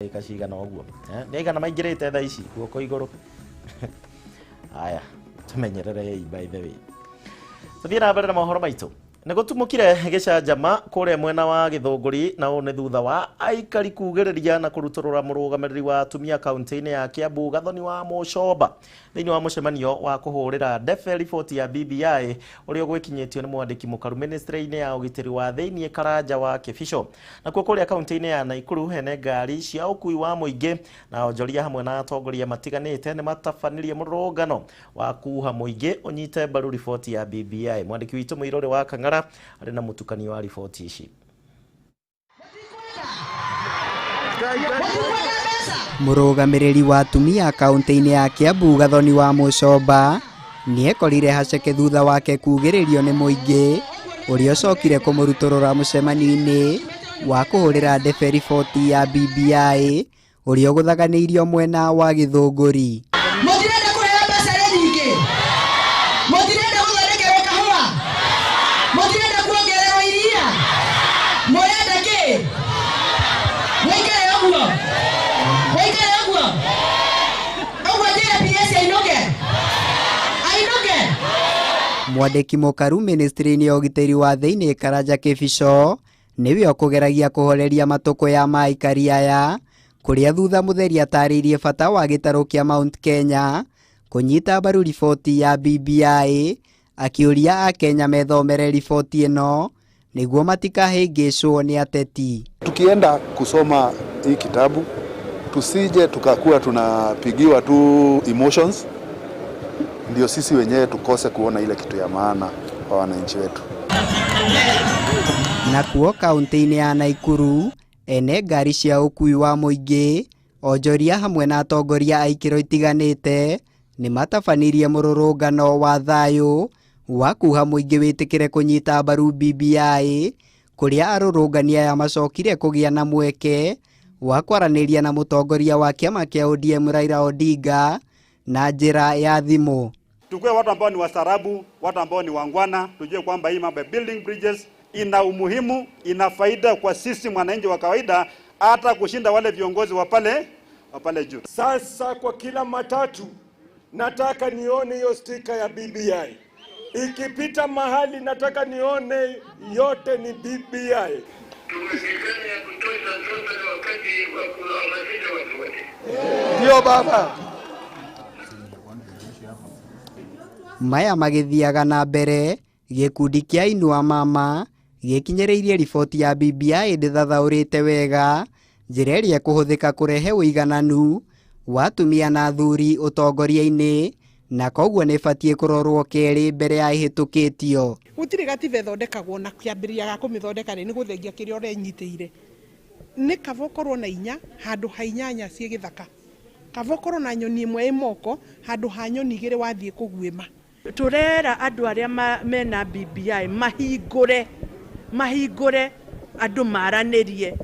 Ikashigana oguo ni igana maingirite tha ici guoko iguru aya tumenyerere by the way tuthie na mbere na mohoro maitu nigutumukire gicanjama kuria mwena wa Githunguri na une thutha wa aikari kugiriria na kuruturura murugamiriri wa atumia kaunti-ini ya Kiambu Gathoni wa Mucoba thiini wa mucemanio wa kuhurira ndefe riboti ya BBI uria ugwikinyitio ni mwandiki mukaru ministry-ini ya ugitiri wa thiini Karanja wa Kibisho na kuria kaunti-ini ya Naikuru hene ngari cia ukui wa muingi na onjoria hamwe na atongoria matiganite ni matabanirie murugano wa kuha muingi unyite mbaru riboti ya BBI. Mwandiki witu Muirore wa Kang'ara ari na mutukanio wa riboti ici. Murugamiriri wa atumia kaunti-ini ya Kiambu Gathoni wa Mucoba niekorire haceke thutha wake kugiririo ni muingi uria ucokire kumuruturura mucemanio-ini wa kuhurira ndefe riboti ya BBI uria uguthaganiirio mwena wa Githunguri. Mutirenda kuhea mbeca nyingi, mutirenda guthondekerwo kahua, mutirenda kuongererwo iria, murenda ki? Muikare uguo, muikare uguo, uguo njira PS ainuke, ainuke. Mwandiki mukaru ministry-ini ya ugitiri wa thiini Karanja Kibisho niwe okugeragia kuhoreria matuko ya maikari aya kuria thutha mutheri ataririe bata wa gitaru kia Mount Kenya kunyita mbaru riboti ya BBI akiuria akenya methomere riboti ino niguo matikahingicwo ni ateti. Tukienda kusoma hii kitabu tusije tukakuwa tunapigiwa tu emotions, ndio sisi wenyewe tukose kuona ile kitu ya maana kwa wananchi wetu. Na kuo kaunti-ini ya Naikuru ene ngari cia ukui wa muingi onjoria hamwe na atongoria aikiro itiganite ni matabanirie mururungano wa thayu wa kuha muingi witikire kunyita mbaru BBI kuria arurungania ya macokire kugia na mweke wa kwaraniria na mutongoria wa kiama kia ODM Raila Odinga na njira ya thimu. Tukue watu ambao ni wasarabu, watu ambao ni wangwana, tujue kwamba hii mambo ya building bridges ina umuhimu, ina faida kwa sisi mwananchi wa kawaida, hata kushinda wale viongozi wa pale juu. Sasa kwa kila matatu nataka nione hiyo stika ya BBI. Ikipita mahali nataka nione yote ni BBI. Tumesikana ya kutosha sasa wakati wa kuhamasisha watu wote. Ndio baba. Maya magithiaga na mbere gikundi kia Inua Mama gikinyereirie riboti ya BBI ndithathaurite wega njira iria kuhuthika kurehe uigananu wa atumia na athuri utongoria-ini na koguo ni batie kurorwo keri mbere ya ihitukitio. Gutiri gatiba thondekagwo na kiambiria ga kumithondeka ni guthengia kiria urenyitire ni kavokorwo na inya handu ha inyanya cie githaka, kavokorwo na nyoni imwe imoko handu ha nyoni igire wathie kugwima. Turera andu aria mena BBI mahingure andu maranirie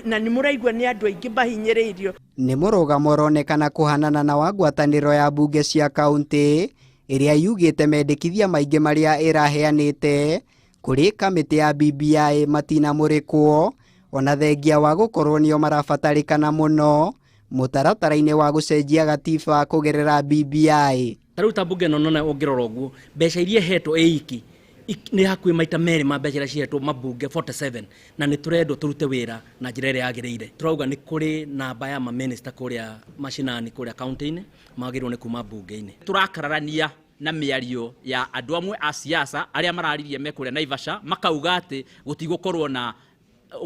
na ni muraigwa ni andu aingi mahinyiriirio. Ni murugamo ronekana kuhanana na wagwataniro ya bunge cia kaunti iria yugite mendekithia maingi maria iraheanite kuri kamiti ya BBI matina murikwo ona thengia wa gukorwo nio marabatarikana muno mutaratara-ini wa gucenjia gatiba kugerera BBI. Taru tabunge nonona ongirora uguo mbeca iria hetwo eiki ni hakwi maita meri ma mbeca cihetwo mabunge 47 na ni turendo turute wira na njira iria yagiriire. Turauga ni kuri namba ya ma minister kuria mashinani kuria county-ini magirwo ni kuma bunge-ini. Turakararania na miario ya andu amwe a siasa aria mararirie mekuria Naivasha makauga ati gutigukorwo na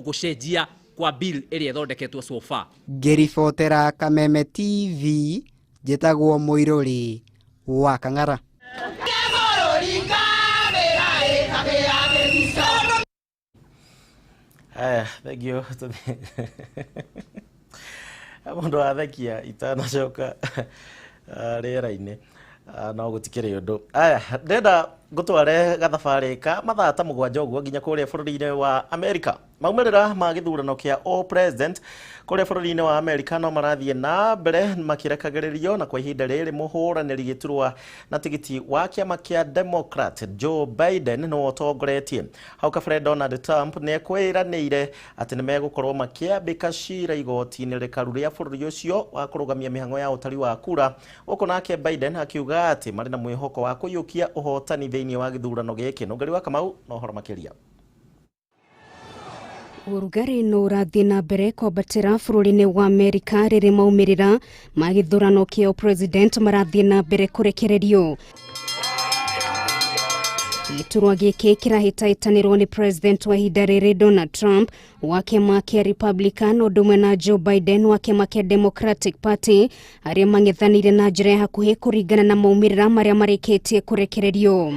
gucenjia kwa bill iria ithondeketwo so far. Ngiribotera Kameme TV njitagwo Muirore wa Kang'ara. Thank you. Mundu athakia itanacoka rĩera-inĩ no gũtikĩrĩ ũndũ. Ndenda gũtware gathabarĩ ka mathaa ta 7 ũguo nginya kũrĩa bũrũri-inĩ wa Amerika Maumerera ma githurano kia all president kuria bururi-ini wa Amerika no marathie na mbere makirekagiririo na kwa ihinda riri muhuraniri giturwa na tigiti wa kiama kia Democrat Joe Biden no otongoretie hau kabere Donald Trump ne kwiraniire ati ni megukorwo makiambika cira igoti-ini rikaru ria bururi ucio wa kurugamia mihango ya utari wa kura uko nake Biden akiuga ati mari na mwihoko wa kuyukia uhotani thiini wa githurano giki no ngari wa Kamau no horo makiria. Urugari no urathie na mbere kwambatira bururi-ini wa Amerika riri maumirira ma githurano kia president marathie na mbere kurekererio. Giturwa giki kirahitaitanirwo ni president wa ihinda riri Donald Trump wa kiama kia Republican udumwe na Joe Biden wa kiama kia Democratic Party aria mang'ethanire na njira ya hakuhi kuringana na maumirira maria marikitie kurekererio.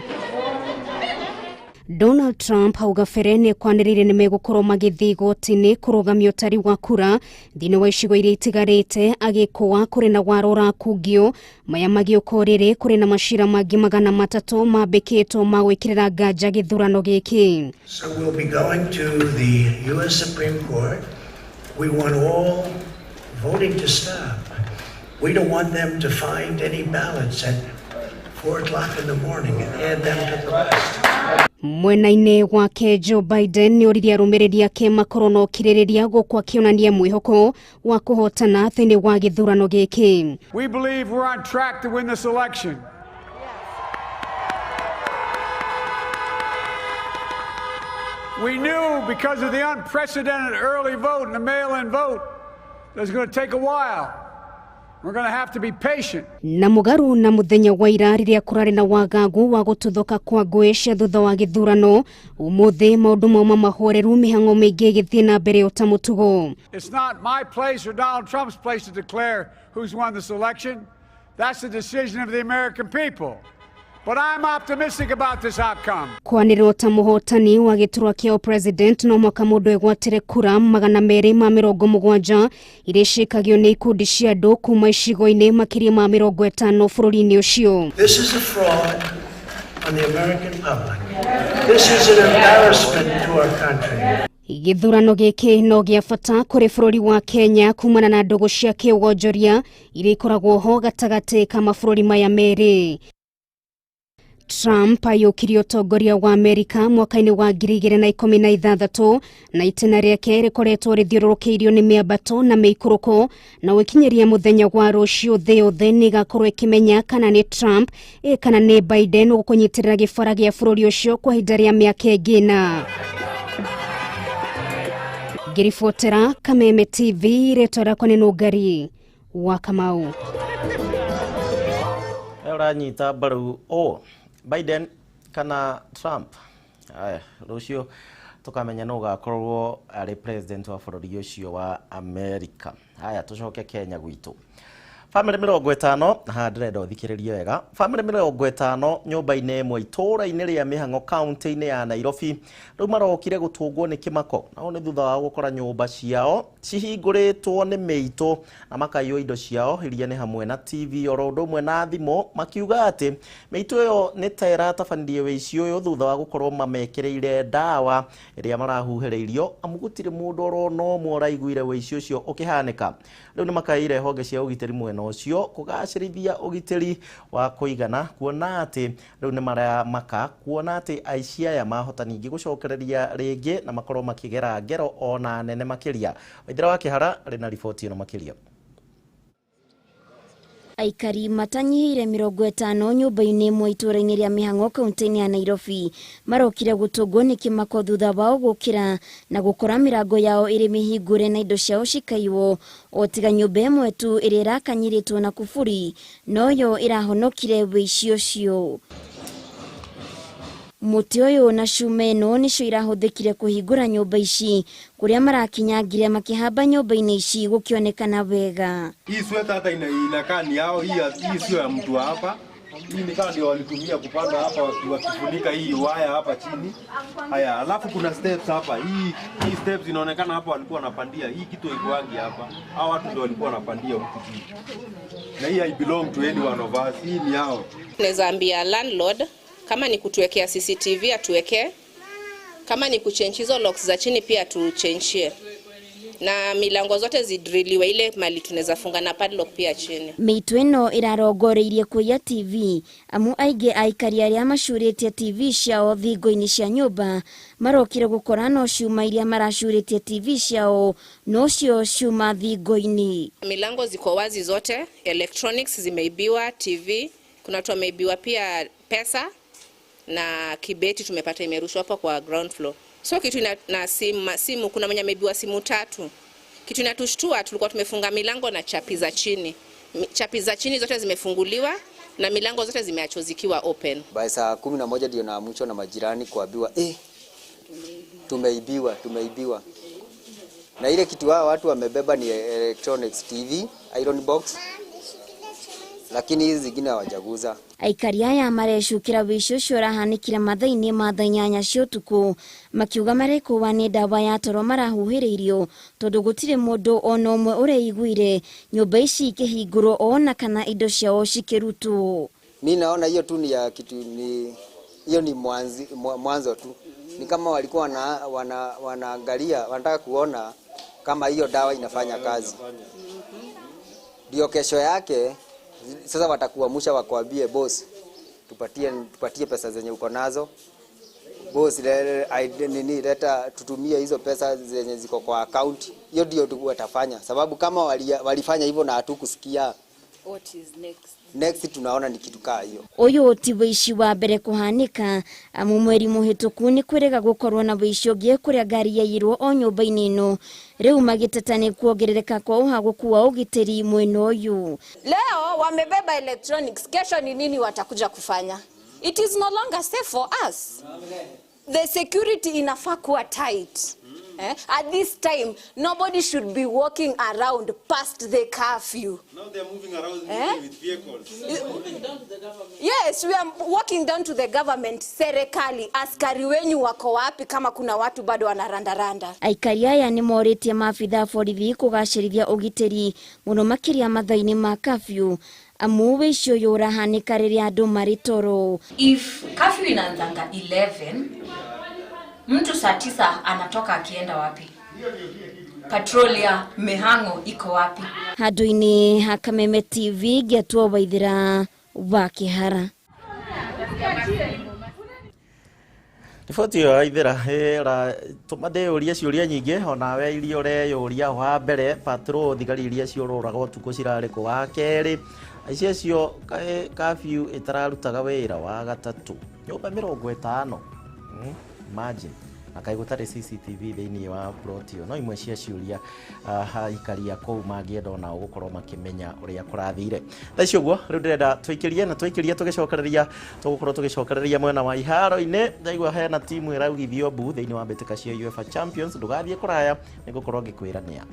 Donald Trump hau gabere ni kwanirire ni megukorwo magithii igoti-ini kurugamia utari wa kura thiini wa icigo iria itigarite agikuwa kuri na waro urakungio maya magiuka riri kuri na macira mangi 300 mambikitwo ma gwikirira nganja githurano giki. So we'll be going to the US Supreme Court. We want all voting to stop. We don't want them to find any ballots at 4 o'clock in the morning and add them to the list. Mwena-ini wake Joe Biden ni uririe arumiriri ake makorwo no kiririria gukwa kionania mwihoko wa kuhotana thiini wa githurano giki. We believe we're on track to win this election. We knew because of the unprecedented early vote and the mail-in vote that it was going to take a while. We're going to have to be patient. Na mugaru na muthenya wa ira riria kurari na wagagu wa gututhoka kwa ngui cia thutha wa githurano umuthi maundu mauma mahoreru mihango mingi githie na mbere utamutugo. It's not my place or Donald Trump's place to declare who's won this election. That's the decision of the American people. But I'm optimistic about this outcome. Kwanirwo ta muhotani wa giturwa kia president no mwaka mundu egwatire kura 270 iria ciikagio ni ikundi cia andu kuma icigo-ini makiria ma 50 bururi-ini ucio. This is a fraud on the American public. This is an embarrassment to our country. Githurano giki no gia bata kuri bururi wa Kenya kumana na ndugu cia kiwonjoria iria ikoragwo ho gatagati ka mabũrũri maya meri. Trump ayukirio utongoria wa Amerika mwaka-ini wa 2016 na itena riake rikoretwo rithiururukiirio ni miambato na miikuruko na wikinyeria muthenya wa rucio thi yothe ni gakorwo ikimenya kana ni Trump kana ni Biden ukunyitirira gibara gia bururi ucio kwa ihinda ria miaka ingina. Ngiribotera Kameme TV retora kone nugari wa Kamau. Uranyita mbaru Biden kana Trump. Aya, rucio tukamenya no gakorwo ari president wa bururi ucio wa America. Aya, tucoke Kenya gwitu. Family 50 ha ndĩrenda ũthikĩrĩrie wega. Family 50 nyũmba-inĩ ĩmwe itũũra-inĩ rĩa Mĩhang'o kaunti-inĩ ya Nairobi rĩu marokire gũtũngwo nĩ kĩmako. Nao nĩ thutha wa gũkora nyũmba ciao cihingũrĩtwo nĩ mĩitũ na makaiywo indo ciao iria nĩ hamwe na TV oro ũndũ ũmwe na thimũ, makiuga atĩ mĩitũ ĩyo nĩ ta ĩratabanirie wĩici ũyũ thutha wa gũkorwo mamekĩrĩire ndawa ĩrĩa marahuhĩrĩirio amu gũtirĩ mũndũ oro no ũmwe ũraiguire wĩici ũcio ũkĩhanĩka. Rĩu nĩ makaire honge cia ũgitĩri mwena ũcio kũgacĩrithia ũgitĩri wa kũigana kuona atĩ rĩu nĩ maramaka kuona atĩ aici aya mahota ningĩ gũcokereria rĩngĩ na makorwo makĩgera ngero ona nene makĩria. Waithĩra wa Kĩhara rĩna riboti ĩno makĩria. Aikari matanyihire 50 nyũmba-inĩ ĩmwe itũũra-inĩ rĩa Mĩhang'o kaunti-inĩ ya Nairobi marokire gũtũngwo nĩ kĩmako thutha wao gũkĩra na gũkora mĩrango yao ĩrĩ mĩhingũre na indo ciao cikaiywo o tiga nyũmba ĩmwe tu ĩrĩa ĩrakanyĩrĩtwo na kuburi no yo ĩrahonokire wĩici ũcio. Muti ũyũ na cuma ĩno nĩcio irahuthĩkire kũhingũra nyũmba ici kuria marakinyangire makihamba nyũmba-inĩ ici gũkĩonekana wega. Hii sweta hata inakaa ni yao, hii sio ya mtu hapa. Hii ni kama ndio walitumia kupanda hapa wakifunika hii waya hapa chini. Haya, alafu kuna steps hapa. Hii steps inaonekana hapa walikuwa wanapandia. Hii kitu iko wangi hapa. Hao watu ndio walikuwa wanapandia huku chini. Na hii I belong to any one of us. Hii ni yao. Naweza ambia landlord kama ni kutuwekea CCTV atuwekee, Kama ni kuchange hizo locks za chini pia tuchange. Na milango zote zidriliwe ile mali tunaweza funga na padlock pia chini. Mitu ino irarongoreirie kuya TV amu aige aikari aria macurĩtie TV ciao thingo-inĩ cia nyũmba marokire gũkora no ciuma iria maracurĩtie TV ciao no cio ciuma thingo-inĩ. Milango ziko wazi zote, electronics zimeibiwa, TV, kuna watu wameibiwa pia pesa na kibeti tumepata imerushwa hapa kwa ground floor. So kitu na simu kuna mwenye ameibiwa simu 3. Kitu inatushtua tulikuwa tumefunga milango na chapi za chini. Chapi za chini zote zimefunguliwa na milango zote zimeachwa zikiwa open. By saa 11 ndio naamshwa na majirani kuambiwa tumeibiwa. Na ile kitu watu wamebeba ni electronics, TV, iron box. Lakini hizi zingine hawajaguza. Aikari aya marecukira wicucio rahanikira mathaini ma thaa 8 cia utuku makiuga marekuwa ni ndawa ya toro marahuhiririo tondu gutire mundu ona umwe ureiguire nyumba ici ikihingurwo ona kana indo ciao cikirutwo. Mimi naona hiyo tu ni ya kitu hiyo ni mwanzo tu. Ni kama walikuwa wanaangalia wanataka kuona kama hiyo dawa inafanya kazi. Ndio kesho yake sasa watakuamusha wakwambie boss tupatie pesa zenye uko nazo. Boss leta tutumie hizo pesa zenye ziko kwa account. Hiyo ndio watafanya. Sababu kama walifanya hivyo na hatukusikia. What is next? Next tunaona ni kitu kaa hiyo. Uyu ti wici wa mbere kuhanika amu mweri muhituku ni kwirega gukorwo na wici ungi kuria ngari yairwo o nyumba-ini ino riu magitetani kuongerereka kwa uhaguku wa ugitiri mwena uyu. Leo wamebeba electronics, kesho ni nini watakuja kufanya? It is no longer safe for us. The security inafaa kuwa tight. At this time, nobody should be walking around past the curfew. Now they are moving around with vehicles. Moving down to the government. Yes, we are walking down to the government. Serikali, askari wenyu wako wapi kama kuna watu bado wanarandaranda? Aikari aya ni moritie maabitha borithi kugacirithia ugitiri muno makiria mathaini ma curfew amu wici uyu urahanika riria andu mari toro. If curfew inaanzanga 11, mtu saa 9 anatoka akienda wapi? Patrol ya mihango iko wapi? Handu-ini ha Kameme TV Getwo Waithira wa Kihara. Riboti yo Waithira era tumade uria ciuria nyingi ona we irio reyuria wa mbere patrol thigari iria ciururaga utuku cirari ku wa keri icio curfew itararutaga wira wa gatatu nyumba 50. Imagine akai gutari CCTV thiini wa plot yo no imwe cia ciuria ikaria kou mangienda ona gukorwo makimenya uria kurathire thacio guo riu ndirenda twikirie tugicokereria tugukorwo tugicokereria mwena wa iharo-ini ndaigua hena timu iraugithio mbu thiini wa mbitika cia UEFA Champions ndugathie kuraya nigukorwo ngikwirania.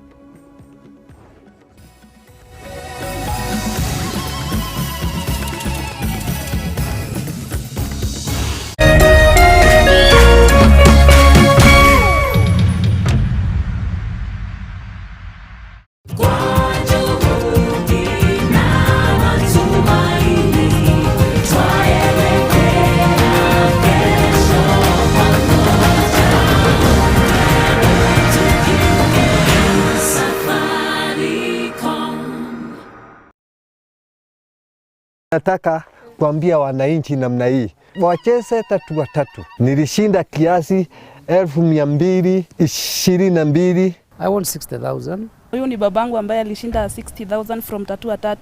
Nataka kuambia wananchi namna hii wacheze 3-3. Nilishinda kiasi 1222. I want 60,000. Huyu ni babangu ambaye alishinda 60,000 from 3-3.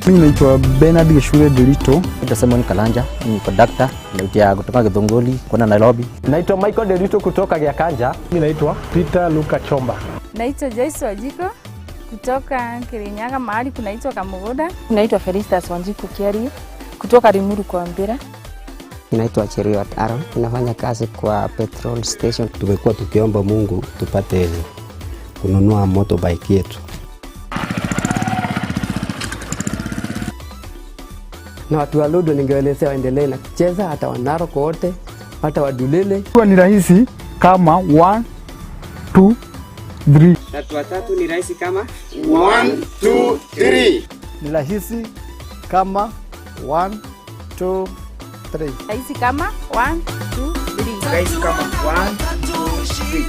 Mimi naitwa Bernard Gishure Delito. Nitasema ni Kalanja, ni conductor, nautia kutoka Githunguri kwenda Nairobi. Naitwa Michael Delito kutoka Giakanja. Mimi naitwa Peter Luka Chomba. Naitwa Joyce Wajiko kutoka Kirinyaga mahali kunaitwa Kamugoda. Naitwa Felistas Wanjiku Kiari kutoka Limuru kwa Mbira. Naitwa Cherio Aaron, ninafanya kazi kwa petrol station. Tumekuwa tukiomba Mungu tupate kununua motorbike yetu. Na watu wa Ludo ningewaelezea waendelee na kucheza, hata Wanarok wote, hata Wadulele. Kwa ni rahisi kama 1 2 3. Watu watatu ni rahisi kama 1 2 3. Ni rahisi kama 1 2 3. Rahisi kama 1 2 3. Guys, come on. 1, 2, 3.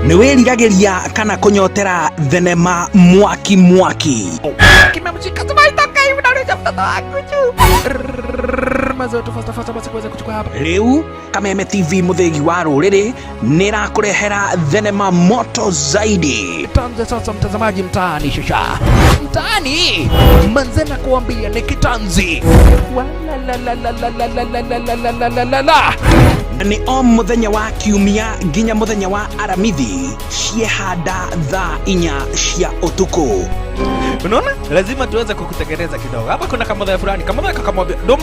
Niwiriragiria kana kunyotera thenema mwaki mwaki. Kimemshika tumaitoka hivi na leo mtoto wangu juu. Mazoto fasta basi kuweza kuchukua hapa. Leo Kameme TV muthegi wa ruriri nirakurehera thenema moto zaidi. Tanze sasa mtazamaji mtaani shusha. Mtaani manzena kuambia ni kitanzi. Ni muthenya wa kiumia nginya muthenya wa aramithi ciehanda thaa 4 cia utuku. Unaona? Lazima tuweze kukutengeneza kidogo. Hapa kuna kamodha fulani, kamodha kakamwambia ndo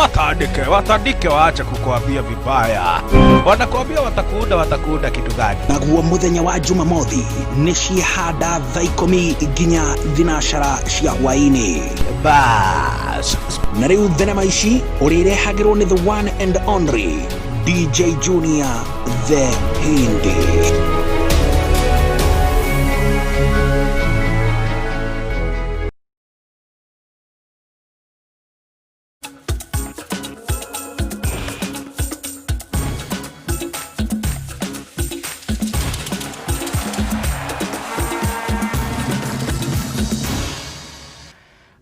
watandike waache kukuambia vibaya. Wanakuambia watakuunda kitu gani? Naguo muthenya wa Jumamothi ni ciehanda thaa 10 nginya thinashara cia hwaini. Bas. Na riu thenema ici urirehagirwo ni the one and only DJ Junior the Hindi.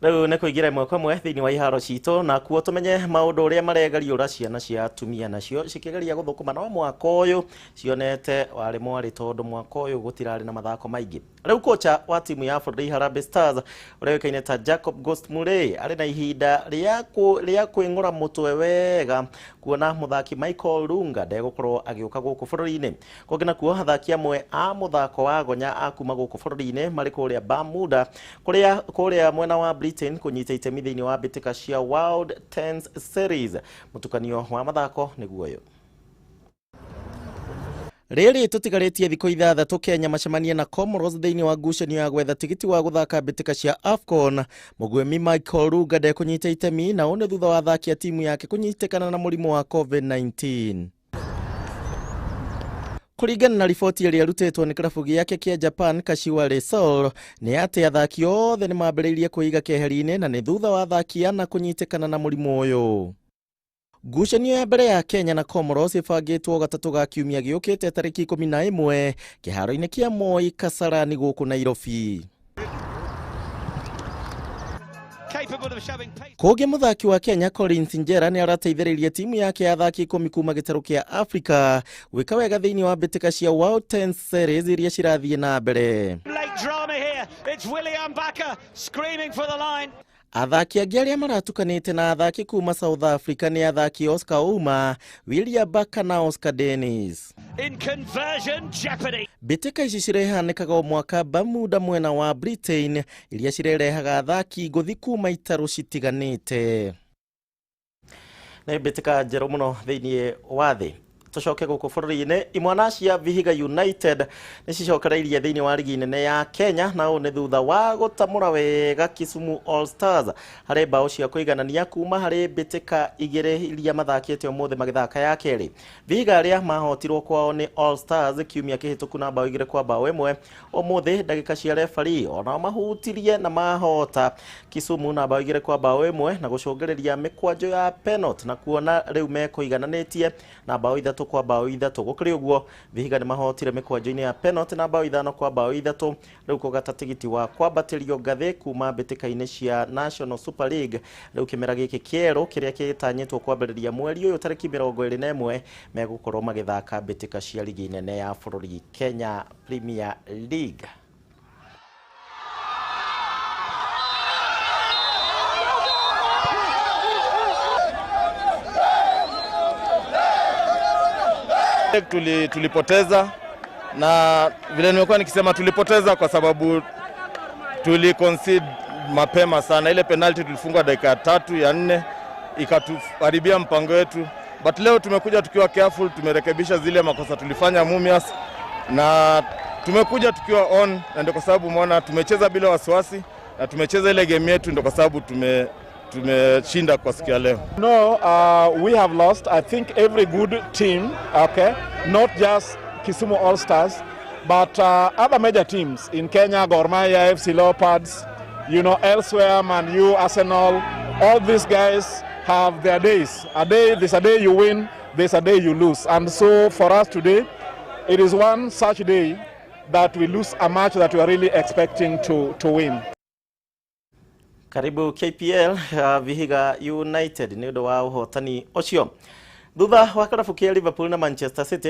Rĩu nĩ kũingĩra ĩmwe kwa ĩmwe thĩinĩ wa iharo citũ na kuo tũmenye maũndũ ũrĩa maregariũra ciana cia atumia nacio cikĩgeria gũthũkũma no mwaka ũyũ cionete warĩ mwarĩ tondũ mwaka ũyũ gũtirarĩ na mathako maingĩ. Rĩu kocha wa timu ya bũrũri Harambee Stars ũrĩa ũĩkaine ta Jacob Ghost Mulee arĩ na ihinda rĩa kwĩng'ũra mũtwe wega kuona mũthaki Michael Lunga ndegũkorwo agĩũka gũkũ bũrũri-inĩ. Kũngĩ nakuo athaki amwe a mũthako wa gonya a kuma gũkũ bũrũri-inĩ marĩ kũrĩa Bermuda kũrĩa mwena wa Britain kunyita itemi thĩinĩ wa mbĩtĩka cia World Tennis Series. Mũtukanio wa mathako nĩguo ũyũ. Rĩrĩ tũtigarĩtie thikũ 6 Kenya macemania na Comoros thĩinĩ wa ngucanio ya gwetha tigiti wa gũthaka mbĩtĩka cia AFCON. Mũgwĩmi Michael Lunga ndekũnyita itemi na one thutha wa athaki a timu yake kũnyitĩkana na mũrimũ wa COVID-19. Kũringana na riboti ĩrĩa yarutĩtwo nĩ kĩrabu gĩake kĩa Japan Kashiwa Reysol nĩ atĩ athaki othe nĩ mambĩrĩirie kwĩiga keheri-inĩ na nĩ thutha wa athaki ana kũnyitĩkana na mũrimũ ũyũ. Ngucanio ya mbere ya Kenya na Comoros ĩbangĩtwo gatatũ ga kiumia gĩũkĩte tarĩki 11 kĩharo-inĩ kĩa Moi Kasarani gũkũ Nairobi. Kũngĩ mũthaki wa Kenya Collins Njera nĩ arateithĩrĩria timu yake ya athaki 10 kuma gĩtarũ kĩa Africa gwĩka wega thĩinĩ wa mbĩtĩka cia World Tennis Series iria cirathiĩ na mbere. Athaki angĩ arĩa maratukanĩte na athaki kuma South Africa nĩ athaki Oscar Ouma, William Baka na Oscar Dennis. Mbĩtĩka ici cirehanĩkaga o mwaka Bermuda mwena wa Britain iria cirerehaga athaki ngũthi kuma itarũ citiganĩte. Nĩ mbĩtĩka njerũ mũno thĩinĩ wa thĩ. Tucoke gũkũ bũrũri-inĩ, imwana cia Vihiga United nĩ cicokereirie thĩinĩ wa ligi nene ya Kenya na ũũ nĩ thutha wa gũtamũra wega Kisumu All Stars harĩ mbao cia kũiganania kuma harĩ mbĩtĩka igĩrĩ iria mathakĩte ũmũthĩ magĩthaka ya kerĩ. Vihiga arĩa mahotirwo kwao nĩ All Stars kiumia kĩhĩtũku na mbao 2-1 ũmũthĩ ndagĩka cia referee ona mahutirie na mahota Kisumu na mbao 2-1 na gũcũngĩrĩria mĩkwanjo ya penalty na kuona rĩu mekũigananĩtie na mbao 3 kwa bao 3. Gũkĩrĩ ũguo Vihiga nĩ mahotire mĩkwanjo-inĩ ya penalty na bao 5 kwa bao 3 rĩu kũgata tigiti wa kwambatĩrio ngathĩ kuma mbĩtĩka-inĩ cia National Super League. Rĩu kĩmera gĩkĩ kĩerũ kĩrĩa gĩtanyĩtwo kwambĩrĩria mweri ũyũ tarĩki 21 megũkorwo magĩthaka mbĩtĩka cia ligi nene ya bũrũri Kenya Premier League. Tulipoteza na vile nimekuwa nikisema tulipoteza kwa sababu tuliconcede mapema sana. Ile penalty tulifunga dakika 3 ya 4 ikatuharibia mpango wetu, but leo tumekuja tukiwa careful, tumerekebisha zile makosa tulifanya Mumias na tumekuja tukiwa on, na ndio kwa sababu umeona tumecheza bila wasiwasi na tumecheza ile game yetu, ndio kwa sababu tumeshinda kwa siku ya leo. No, we have lost. I think every good team, okay, not just Kisumu All Stars, but other major teams in Kenya, Gor Mahia, FC Leopards, you know, elsewhere, Man U, Arsenal, all these guys have their days. There's a day you win, there's a day you lose. And so for us today, it is one such day that we lose a match that we are really expecting to win. Karibu KPL Vihiga United ni ndo wa uhotani ocio. Thutha wa karabu kia Liverpool na Manchester City